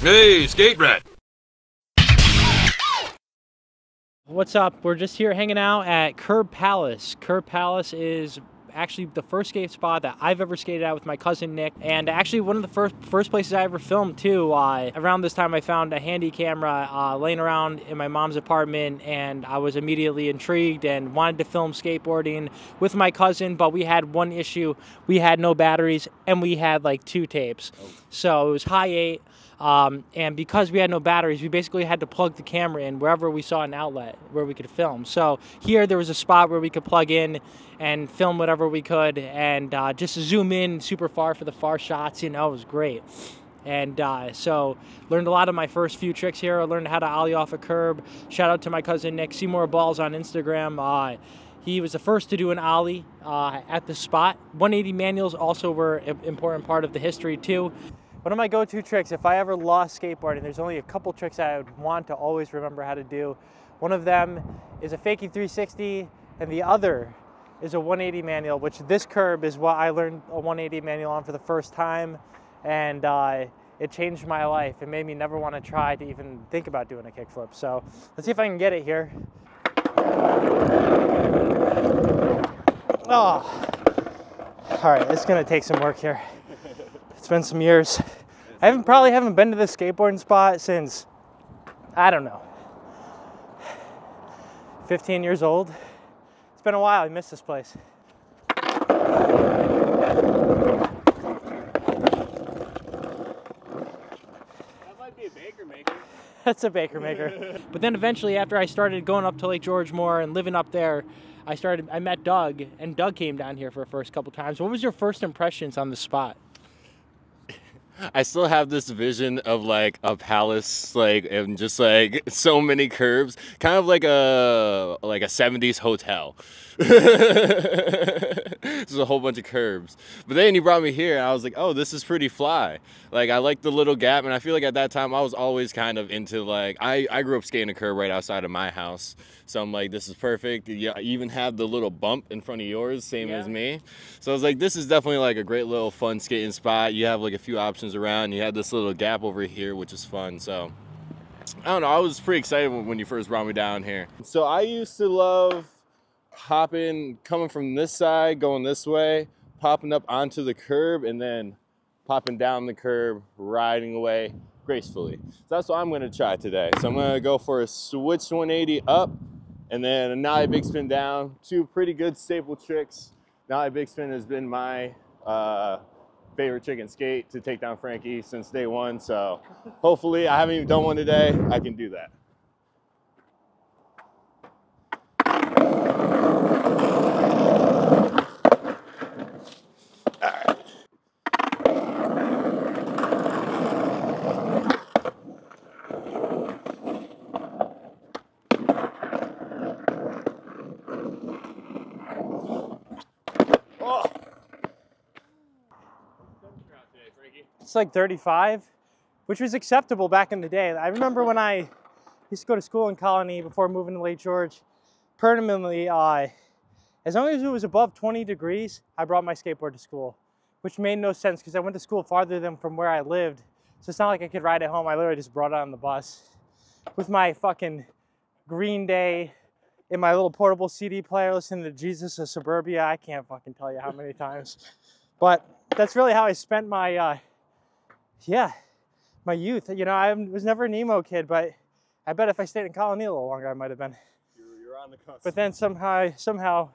Hey, skate rat. What's up? We're just here hanging out at Curb Palace. Curb Palace is actually the first skate spot that I've ever skated at with my cousin Nick, and actually one of the first places I ever filmed too. Around this time I found a handy camera laying around in my mom's apartment, and I was immediately intrigued and wanted to film skateboarding with my cousin, but we had one issue. We had no batteries and we had like 2 tapes. So it was high 8. And because we had no batteries, we basically had to plug the camera in wherever we saw an outlet where we could film. So here there was a spot where we could plug in and film whatever we could, and just zoom in super far for the far shots. You know, it was great. And so learned a lot of my first few tricks here. I learned how to ollie off a curb. Shout out to my cousin Nick, Seymour Balls on Instagram. He was the first to do an ollie at the spot. 180 manuals also were an important part of the history too. One of my go-to tricks, if I ever lost skateboarding, there's only a couple tricks I would want to always remember how to do. One of them is a fakie 360, and the other is a 180 manual, which this curb is what I learned a 180 manual on for the first time, and it changed my life. It made me never want to try to even think about doing a kickflip. So let's see if I can get it here. Oh, all right, it's gonna take some work here. It's been some years. I probably haven't been to this skateboarding spot since, I don't know, 15 years old. It's been a while. I miss this place. That might be a Baker Maker. That's a Baker Maker. But then eventually, after I started going up to Lake George more and living up there, I met Doug, and Doug came down here for the first couple times. What was your first impressions on the spot? I still have this vision of like a palace, like, and just like so many curbs, kind of like a 70s hotel. There's a whole bunch of curbs. But then he brought me here and I was like, oh, this is pretty fly. Like, I like the little gap, and I feel like at that time I was always kind of into like, I grew up skating a curb right outside of my house. So I'm like, this is perfect. You even have the little bump in front of yours, same as me. So I was like, this is definitely like a great little fun skating spot. You have like a few options around. You have this little gap over here, which is fun. So I don't know, I was pretty excited when you first brought me down here. So I used to love coming from this side, going this way, popping up onto the curb, and then popping down the curb, riding away gracefully. So that's what I'm gonna try today. So I'm gonna go for a switch 180 up, and then a nollie big spin down. 2 pretty good staple tricks. Nollie big spin has been my favorite trick in skate to take down Frankie since day 1. So hopefully, I haven't even done one today, I can do that. It's like 35, which was acceptable back in the day. I remember when I used to go to school in Colony before moving to Lake George, permanently, as long as it was above 20 degrees, I brought my skateboard to school, which made no sense because I went to school farther than from where I lived. So it's not like I could ride it home. I literally just brought it on the bus with my fucking Green Day in my little portable CD player, listening to Jesus of Suburbia. I can't fucking tell you how many times. But that's really how I spent my, my youth. You know, I was never an emo kid, but I bet if I stayed in Colony a little longer, I might have been. You're on the cusp. But then somehow,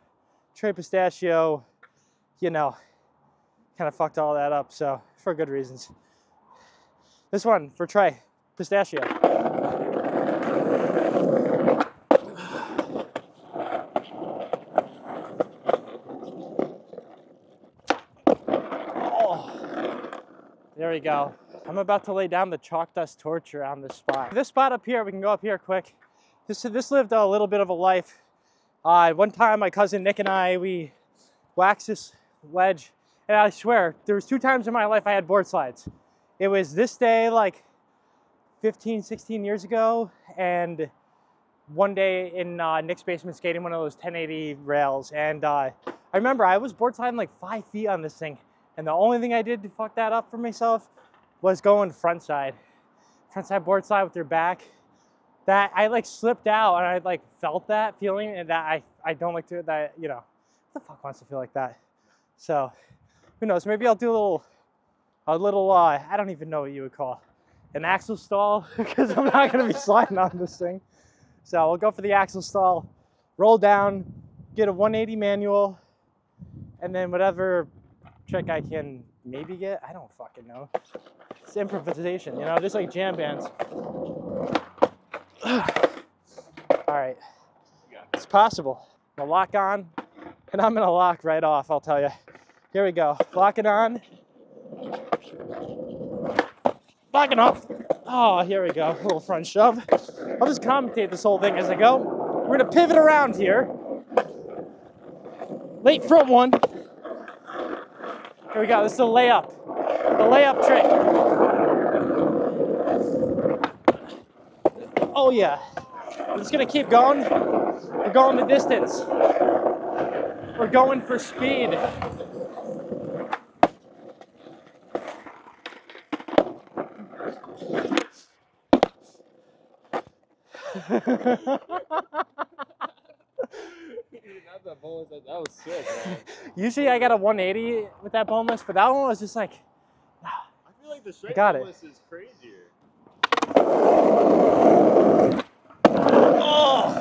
Trey Pistachio, you know, kind of fucked all that up. So for good reasons. This one for Trey Pistachio. There we go. I'm about to lay down the chalk dust torture on this spot. This spot up here, we can go up here quick. This lived a little bit of a life. One time, my cousin Nick and I, we waxed this ledge, and I swear, there was 2 times in my life I had board slides. It was this day, like 15, 16 years ago, and one day in Nick's basement skating one of those 1080 rails. And I remember I was board sliding like 5 feet on this thing. And the only thing I did to fuck that up for myself was going front side. frontside board slide with your back. That I like slipped out and I like felt that feeling, and that I don't like to that, you know, who the fuck wants to feel like that? So who knows, maybe I'll do a little I don't even know what you would call an axle stall, because I'm not gonna be sliding on this thing. So we'll go for the axle stall, roll down, get a 180 manual, and then whatever trick I can maybe get, I don't fucking know. It's improvisation, you know, just like jam bands. All right, it's possible. I'm gonna lock on, and I'm gonna lock right off, I'll tell you. Here we go, lock it on. Locking off. Oh, here we go, a little front shove. I'll just commentate this whole thing as I go. We're gonna pivot around here. Late front one. Here we go, this is a layup. The layup trick. Oh yeah. I'm just gonna keep going. We're going the distance. We're going for speed. That was sick, man. Usually I got a 180 with that boneless, but that one was just like, I feel like the straight got boneless is crazier. oh!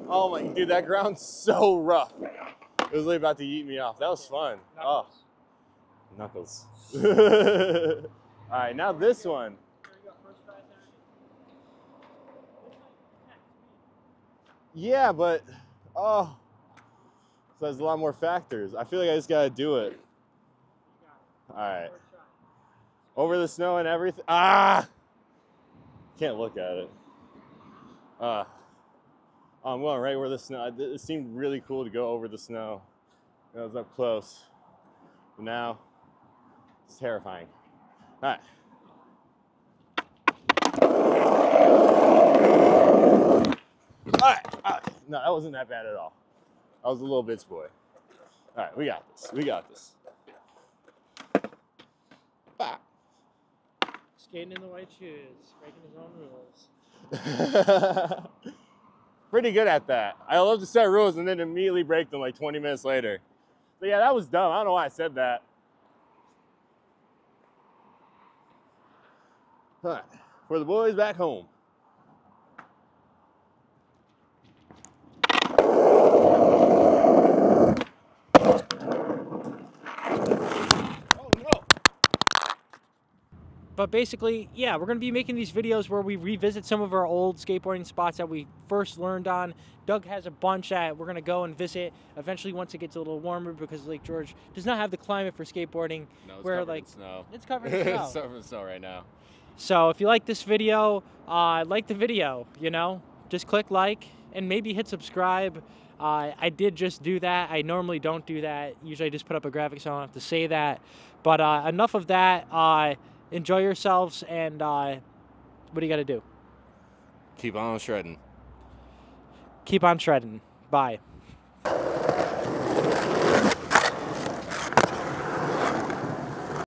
Oh my, dude, that ground's so rough. It was really about to eat me off. That was fun. Knuckles. Knuckles. All right, now this one. Yeah, but, so there's a lot more factors. I feel like I just gotta do it. All right. Over the snow and everything. Ah! Can't look at it. I'm going right where the snow, it seemed really cool to go over the snow. I was up close. But now, it's terrifying. All right. All right. No, that wasn't that bad at all. I was a little bitch boy. All right, we got this. We got this. Bah. Skating in the white shoes, breaking his own rules. Pretty good at that. I love to set rules and then immediately break them like 20 minutes later. But yeah, that was dumb. I don't know why I said that. All right, for the boys back home. But basically, yeah, we're going to be making these videos where we revisit some of our old skateboarding spots that we first learned on. Doug has a bunch that we're going to go and visit eventually once it gets a little warmer, because Lake George does not have the climate for skateboarding. No, it's where covered like in snow. It's covered in snow. It's covered in snow right now. So if you like this video, like the video, you know, just click like and maybe hit subscribe. I did just do that. I normally don't do that. Usually I just put up a graphic so I don't have to say that. But enough of that. Enjoy yourselves, and what do you got to do? Keep on shredding. Keep on shredding. Bye.